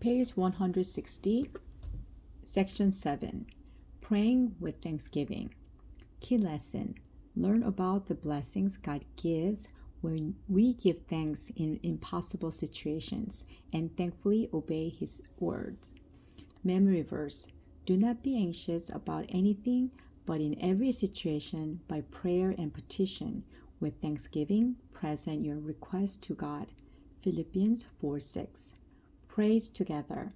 Page 160, Section 7, Praying with Thanksgiving. Key lesson: learn about the blessings God gives when we give thanks in impossible situations and thankfully obey His words. Memory verse: do not be anxious about anything, but in every situation, by prayer and petition, with thanksgiving, present your request to God. Philippians 4:6. Praise together.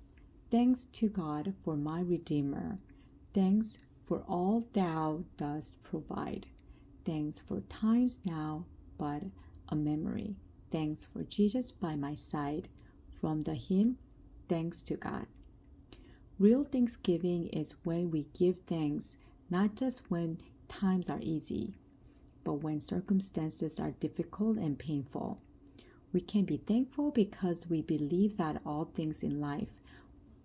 Thanks to God for my Redeemer. Thanks for all thou dost provide. Thanks for times now but a memory. Thanks for Jesus by my side. From the hymn, Thanks to God. Real thanksgiving is when we give thanks not just when times are easy, but when circumstances are difficult and painful. We can be thankful because we believe that all things in life,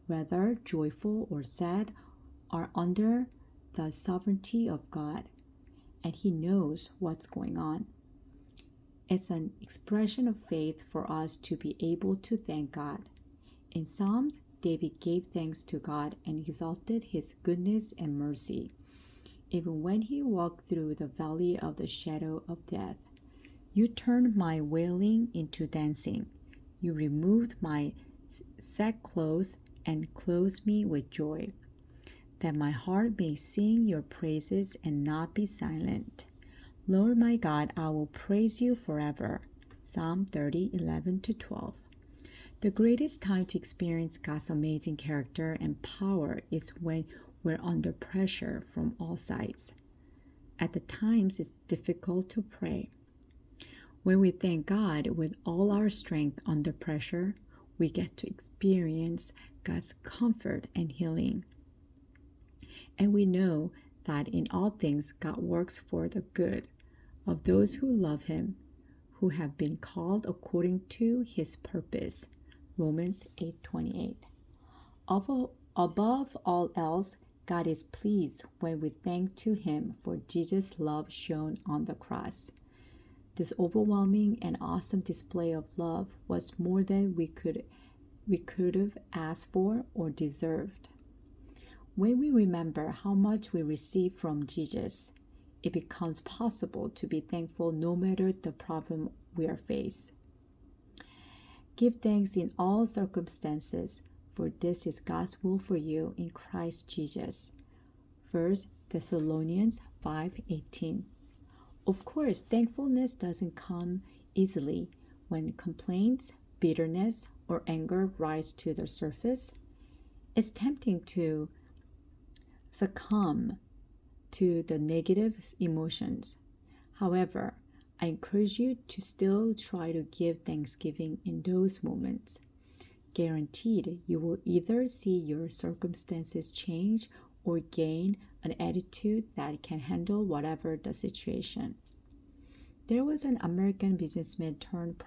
whether joyful or sad, are under the sovereignty of God, and He knows what's going on. It's an expression of faith for us to be able to thank God. In Psalms, David gave thanks to God and exalted His goodness and mercy, even when he walked through the valley of the shadow of death. You turned my wailing into dancing. You removed my sackcloth and clothed me with joy, that my heart may sing your praises and not be silent. Lord my God, I will praise you forever. Psalm 30:11-12. The greatest time to experience God's amazing character and power is when we're under pressure from all sides. At the times, it's difficult to pray. When we thank God with all our strength under pressure, we get to experience God's comfort and healing. And we know that in all things God works for the good of those who love Him, who have been called according to His purpose. Romans 8:28. Above all else, God is pleased when we thank to Him for Jesus' love shown on the cross. This overwhelming and awesome display of love was more than we could have asked for or deserved. When we remember how much we receive from Jesus, it becomes possible to be thankful no matter the problem we are faced. Give thanks in all circumstances, for this is God's will for you in Christ Jesus. 1 Thessalonians 5:18. Of course, thankfulness doesn't come easily when complaints, bitterness, or anger rise to the surface. It's tempting to succumb to the negative emotions. However, I encourage you to still try to give thanksgiving in those moments. Guaranteed, you will either see your circumstances change or gain an attitude that can handle whatever the situation. There was an American businessman turned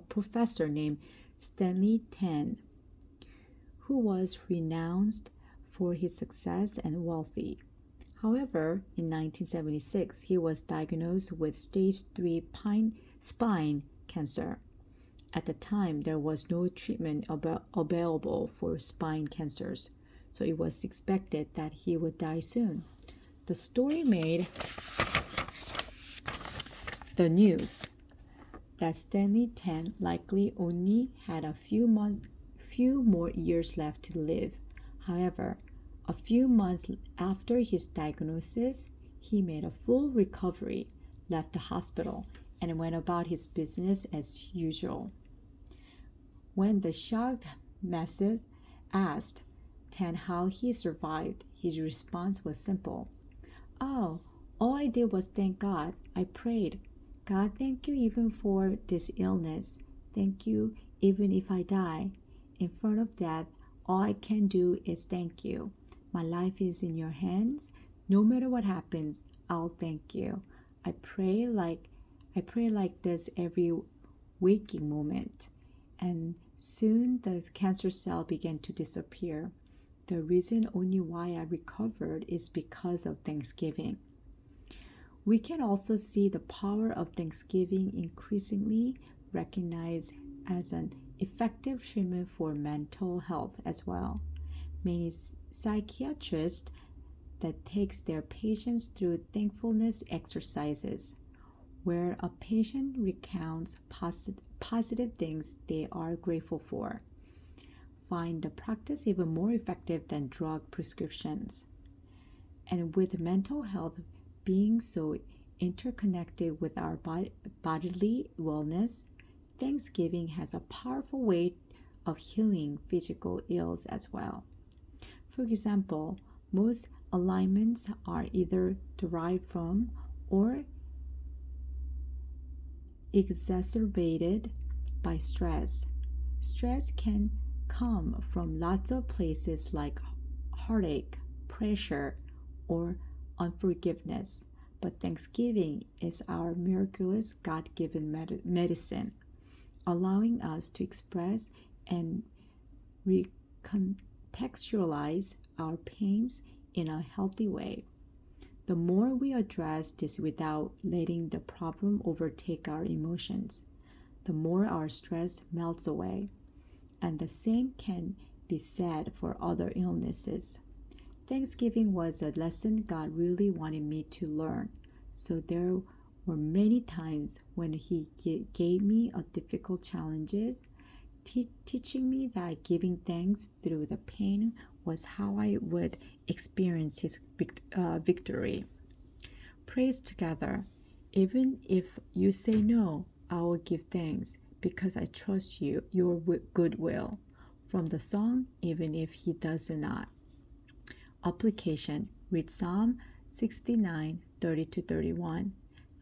professor named Stanley Tan, who was renowned for his success and wealthy. However, in 1976, he was diagnosed with stage 3 spine cancer. At the time, there was no treatment available for spine cancers, so it was expected that he would die soon. The story made the news that Stanley Tan likely only had a few more years left to live. However, a few months after his diagnosis, he made a full recovery, left the hospital, and went about his business as usual. When the shocked masses asked Tan how he survived, his response was simple. "Oh, all I did was thank God. I prayed. God, thank you even for this illness. Thank you even if I die. In front of death, all I can do is thank you. My life is in your hands. No matter what happens, I'll thank you. I pray like this every waking moment." And soon the cancer cell began to disappear. The reason only why I recovered is because of Thanksgiving. We can also see the power of Thanksgiving increasingly recognized as an effective treatment for mental health as well. Many psychiatrists that takes their patients through thankfulness exercises, where a patient recounts positive things they are grateful for, find the practice even more effective than drug prescriptions. And with mental health being so interconnected with our bodily wellness, Thanksgiving has a powerful way of healing physical ills as well. For example, most alignments are either derived from or exacerbated by stress. Stress can come from lots of places like heartache, pressure, or unforgiveness. But Thanksgiving is our miraculous God-given medicine, allowing us to express and recontextualize our pains in a healthy way. The more we address this without letting the problem overtake our emotions, the more our stress melts away. And the same can be said for other illnesses. Thanksgiving was a lesson God really wanted me to learn. So there were many times when He gave me a difficult challenges, teaching me that giving thanks through the pain was how I would experience His victory. Praise together. Even if you say no, I will give thanks because I trust your goodwill. From the song, even if He does not. Application. Read Psalm 69, 30-31.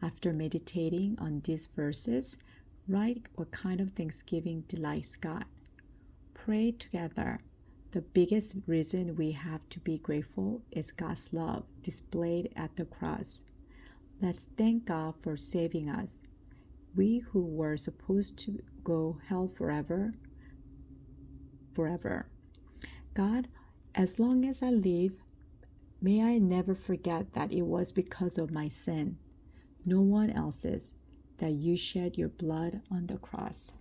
After meditating on these verses, write what kind of thanksgiving delights God. Pray together. The biggest reason we have to be grateful is God's love displayed at the cross. Let's thank God for saving us. We who were supposed to go hell forever. God, as long as I live, may I never forget that it was because of my sin, no one else's, that you shed your blood on the cross.